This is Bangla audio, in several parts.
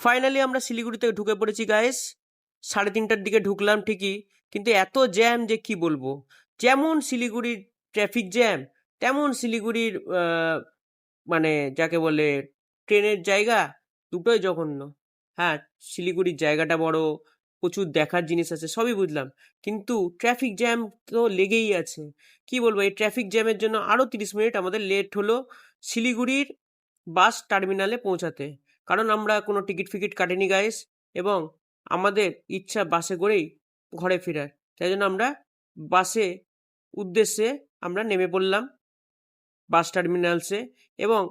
ফাইনালি আমরা শিলিগুড়িতে ঢুকে পড়েছি গাইস। 3:30টার দিকে ঢুকলাম ঠিকই, কিন্তু এত জ্যাম যে কি বলবো। যেমন শিলিগুড়ির ট্রাফিক জ্যাম, তেমন শিলিগুড়ির মানে যাকে বলে ট্রেনের জায়গা, দুটোই জঘন্য। হ্যাঁ, শিলিগুড়ির জায়গাটা বড়, প্রচুর দেখার জিনিস আছে, সবই বুঝলাম, কিন্তু ট্রাফিক জ্যাম তো লেগেই আছে। কি বলবো, এই ট্রাফিক জ্যামের জন্য আরও 30 মিনিট আমাদের লেট হলো শিলিগুড়ির বাস টার্মিনালে পৌঁছাতে। কারণ আমরা কোনো টিকিট ফিকিট কাটিনি গাইস, এবং আমাদের ইচ্ছা বাসে করেই ঘরে ফেরার। তাই জন্য আমরা বাসে উদ্দেশ্যে আমরা নেমে পড়লাম বাস টার্মিনালসে, এবং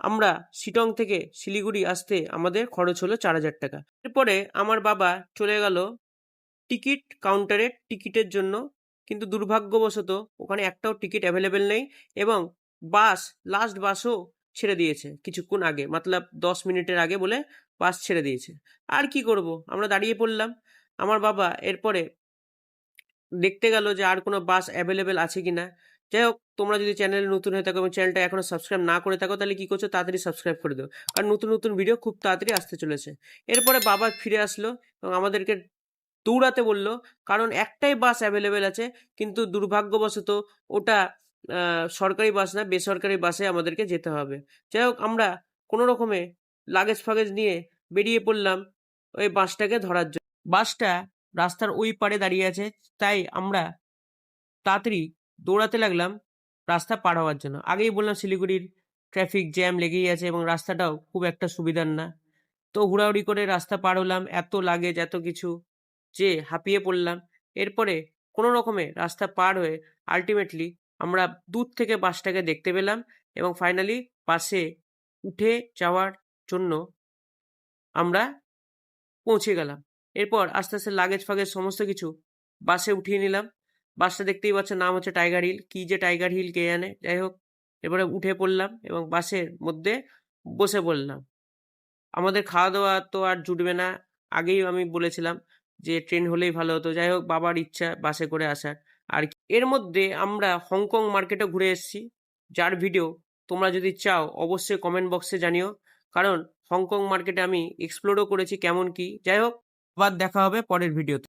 আমরা শিটং থেকে শিলিগুড়ি আসতে আমাদের খরচ হলো 4,000 টাকা। এরপরে আমার বাবা চলে গেল টিকিট কাউন্টারে টিকিটের জন্য, কিন্তু দুর্ভাগ্যবশত ওখানে একটাও টিকিট অ্যাভেলেবেল নেই, এবং লাস্ট বাসও ছেড়ে দিয়েছে কিছুক্ষণ আগে, মতলব 10 মিনিটের আগে বলে বাস ছেড়ে দিয়েছে। আর কি করব, আমরা দাঁড়িয়ে পড়লাম। আমার বাবা এরপরে দেখতে গেল যে আর কোনো বাস অ্যাভেলেবেল আছে কিনা। যাই হোক, তোমরা যদি চ্যানেলে নতুন হয়ে থাকো এবং চ্যানেলটা এখনো সাবস্ক্রাইব না করে থাকো, তাহলে কি করছো, তাড়াতাড়ি সাবস্ক্রাইব করে দাও, কারণ নতুন নতুন ভিডিও খুব তাড়াতাড়ি আসতে চলেছে। এরপরে বাবা ফিরে আসলো এবং আমাদেরকে দৌড়াতে বললো, কারণ একটাই বাস অ্যাভেলেবেল আছে, কিন্তু দুর্ভাগ্যবশত ওটা সরকারি বাস না, বেসরকারি বাসে আমাদেরকে যেতে হবে। যাই হোক, আমরা কোনো রকমে লাগেজ ফাগেজ নিয়ে বেরিয়ে পড়লাম ওই বাসটাকে ধরার জন্য। বাসটা রাস্তার ওই পারে দাঁড়িয়ে আছে, তাই আমরা তাড়াতাড়ি দৌড়াতে লাগলাম রাস্তা পার হওয়ার জন্য। আগেই বললাম শিলিগুড়ির ট্রাফিক জ্যাম লেগেই আছে এবং রাস্তাটাও খুব একটা সুবিধার না। তো হুড়াহুড়ি করে রাস্তা পার হলাম, এত লাগেজ এত কিছু যে হাঁপিয়ে পড়লাম। এরপরে কোনো রকমে রাস্তা পার হয়ে আলটিমেটলি আমরা দূর থেকে বাসটাকে দেখতে পেলাম, এবং ফাইনালি বাসে উঠে যাওয়ার জন্য আমরা পৌঁছে গেলাম। এরপর আস্তে আস্তে লাগেজ ফাগেজ সমস্ত কিছু বাসে উঠিয়ে নিলাম। বাসটা দেখতেই পাচ্ছ, নাম হচ্ছে টাইগার হিল, কি যে টাইগার হিল কে জানে। যাই হোক, এরপরে উঠে পড়লাম এবং বাসের মধ্যে বসে পড়লাম। আমাদের খাওয়া দাওয়া তো আর জুটবে না, আগেই আমি বলেছিলাম যে ট্রেন হলেই ভালো হতো। যাই হোক, বাবার ইচ্ছা বাসে করে আসার। আর এর মধ্যে আমরা হংকং মার্কেটে ঘুরে এসেছি, যার ভিডিও তোমরা যদি চাও অবশ্যই কমেন্ট বক্সে জানিও, কারণ হংকং মার্কেটে আমি এক্সপ্লোরও করেছি কেমন কি। যাই হোক, আবার দেখা হবে পরের ভিডিওতে।